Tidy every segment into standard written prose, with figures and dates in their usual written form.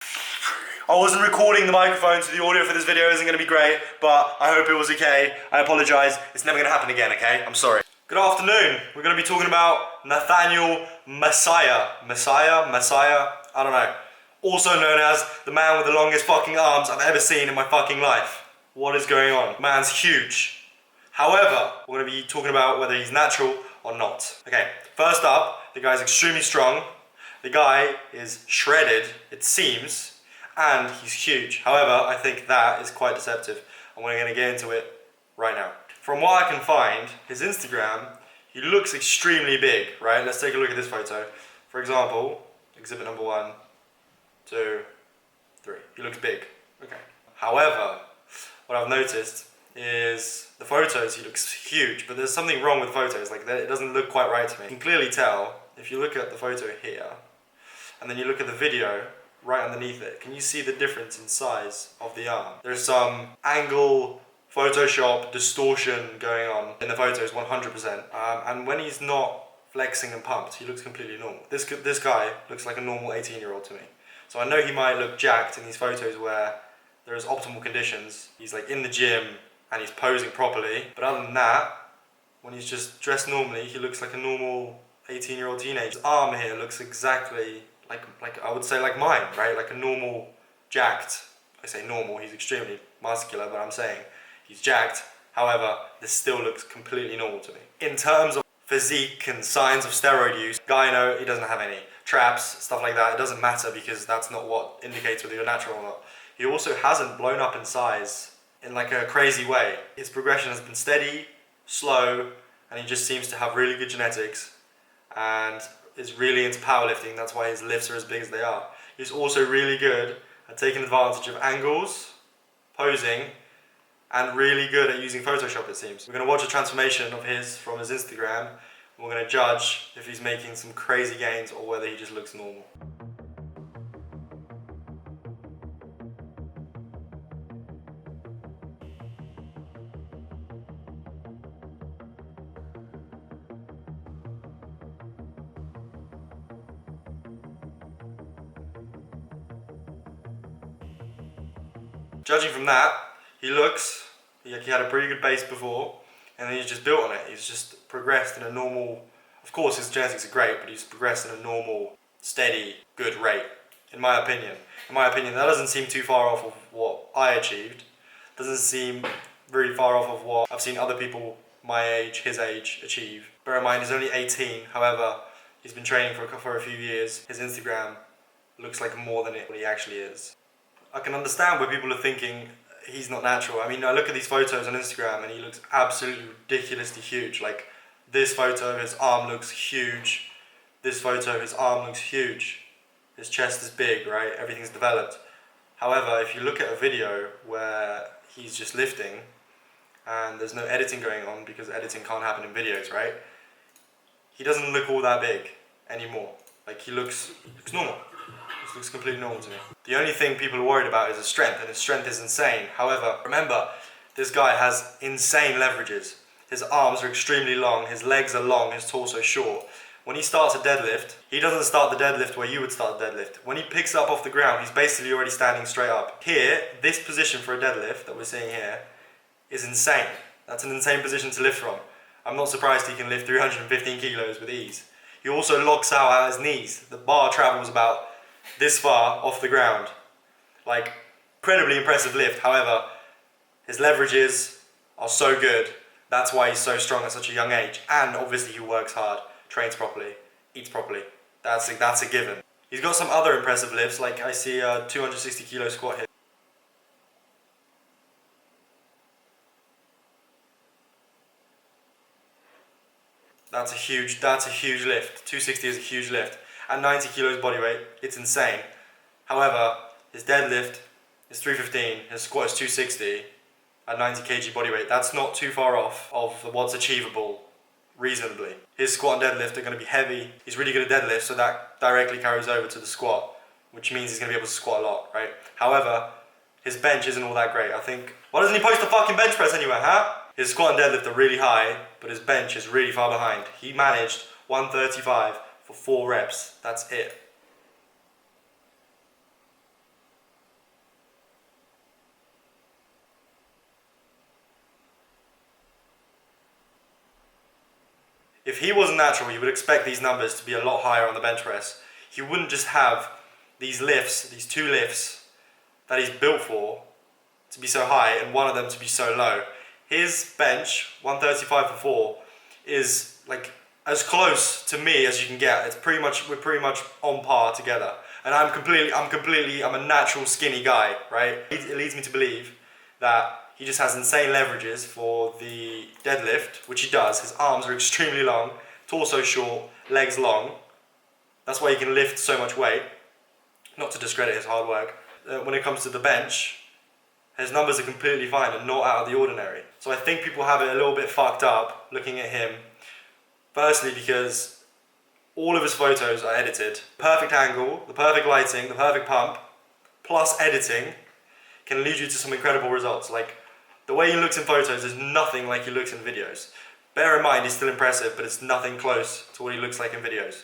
I wasn't recording the microphone, so the audio for this video isn't going to be great, but I hope it was okay. I apologise. It's never going to happen again, okay? I'm sorry. Good afternoon. We're going to be talking about Nathaniel Massiah. Massiah? I don't know. Also known as the man with the longest fucking arms I've ever seen in my fucking life. What is going on? Man's huge. However, we're going to be talking about whether he's natural or not. Okay, first up, the guy's extremely strong. The guy is shredded, it seems, and he's huge. However, I think that is quite deceptive, and we're going to get into it right now. From what I can find, his Instagram, he looks extremely big, right? Let's take a look at this photo. For example, exhibit number 1, 2, 3. He looks big. Okay. However, what I've noticed is the photos, he looks huge, but there's something wrong with photos. Like, it doesn't look quite right to me. You can clearly tell if you look at the photo here, and then you look at the video right underneath it. Can you see the difference in size of the arm? There's some angle, Photoshop, distortion going on in the photos 100%. And when he's not flexing and pumped, he looks completely normal. This guy looks like a normal 18-year-old to me. So I know he might look jacked in these photos where there's optimal conditions. He's like in the gym and he's posing properly. But other than that, when he's just dressed normally, he looks like a normal 18-year-old teenager. His arm here looks exactly like I would say like mine, right? Like a normal, jacked. I say normal, he's extremely muscular, but I'm saying he's jacked. However, this still looks completely normal to me. In terms of physique and signs of steroid use, guy, no, he doesn't have any. Traps, stuff like that, it doesn't matter because that's not what indicates whether you're natural or not. He also hasn't blown up in size in like a crazy way. His progression has been steady, slow, and he just seems to have really good genetics and is really into powerlifting. That's why his lifts are as big as they are. He's also really good at taking advantage of angles, posing, and really good at using Photoshop, it seems. We're going to watch a transformation of his from his Instagram. And we're going to judge if he's making some crazy gains or whether he just looks normal. Judging from that, he looks like he had a pretty good base before, and then he's just built on it. He's just progressed in a normal, of course his genetics are great, but he's progressed in a normal, steady, good rate, in my opinion. In my opinion, that doesn't seem too far off of what I achieved. Doesn't seem very far off of what I've seen other people my age, his age, achieve. Bear in mind, he's only 18, however, he's been training for a few years. His Instagram looks like more than what he actually is. I can understand where people are thinking he's not natural. I mean, I look at these photos on Instagram and he looks absolutely ridiculously huge. Like this photo, his arm looks huge. This photo, his arm looks huge. His chest is big, right? Everything's developed. However, if you look at a video where he's just lifting and there's no editing going on because editing can't happen in videos, right? He doesn't look all that big anymore. Like he looks normal. This looks completely normal to me. The only thing people are worried about is his strength, and his strength is insane. However, remember, this guy has insane leverages. His arms are extremely long, his legs are long, his torso short. When he starts a deadlift, he doesn't start the deadlift where you would start the deadlift. When he picks up off the ground, he's basically already standing straight up. Here, this position for a deadlift that we're seeing here is insane. That's an insane position to lift from. I'm not surprised he can lift 315 kilos with ease. He also locks out at his knees. The bar travels about this far off the ground. Like, incredibly impressive lift. However, his leverages are so good. That's why he's so strong at such a young age. And obviously he works hard, trains properly, eats properly. That's a given. He's got some other impressive lifts, like I see a 260 kilo squat here. That's a huge lift. 260 is a huge lift. At 90 kilos body weight, it's insane. However, his deadlift is 315, his squat is 260 at 90 kg body weight. That's not too far off of what's achievable reasonably. His squat and deadlift are going to be heavy. He's really good at deadlift, so that directly carries over to the squat, which means he's going to be able to squat a lot, right? However, his bench isn't all that great. I think, why doesn't he post a fucking bench press anywhere, huh? His squat and deadlift are really high, but his bench is really far behind. He managed 135 for 4 reps. That's it. If he wasn't natural, you would expect these numbers to be a lot higher on the bench press. He wouldn't just have these lifts, these 2 lifts that he's built for, to be so high and one of them to be so low. His bench, 135 for 4, is like as close to me as you can get. We're pretty much on par together. And I'm a natural skinny guy, right? It leads me to believe that he just has insane leverages for the deadlift, which he does. His arms are extremely long, torso short, legs long. That's why he can lift so much weight. Not to discredit his hard work. When it comes to the bench, his numbers are completely fine and not out of the ordinary. So I think people have it a little bit fucked up looking at him. Firstly, because all of his photos are edited. Perfect angle, the perfect lighting, the perfect pump, plus editing can lead you to some incredible results. Like, the way he looks in photos is nothing like he looks in videos. Bear in mind, he's still impressive, but it's nothing close to what he looks like in videos.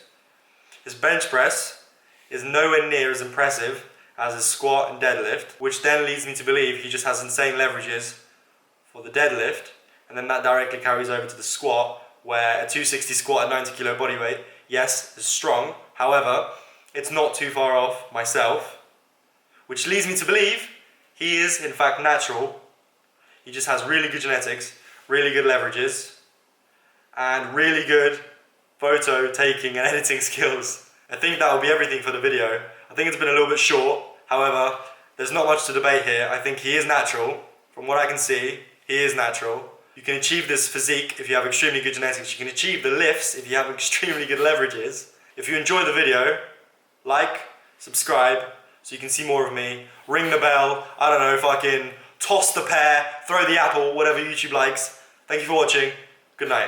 His bench press is nowhere near as impressive as his squat and deadlift, which then leads me to believe he just has insane leverages for the deadlift, and then that directly carries over to the squat, where a 260 squat at 90 kilo body weight, yes, is strong. However, it's not too far off myself, which leads me to believe he is in fact natural. He just has really good genetics, really good leverages, and really good photo taking and editing skills. I think that will be everything for the video. I think it's been a little bit short. However, there's not much to debate here. I think he is natural. From what I can see, he is natural. You can achieve this physique if you have extremely good genetics. You can achieve the lifts if you have extremely good leverages. If you enjoyed the video, like, subscribe so you can see more of me. Ring the bell, I don't know, fucking toss the pear, throw the apple, whatever YouTube likes. Thank you for watching. Good night.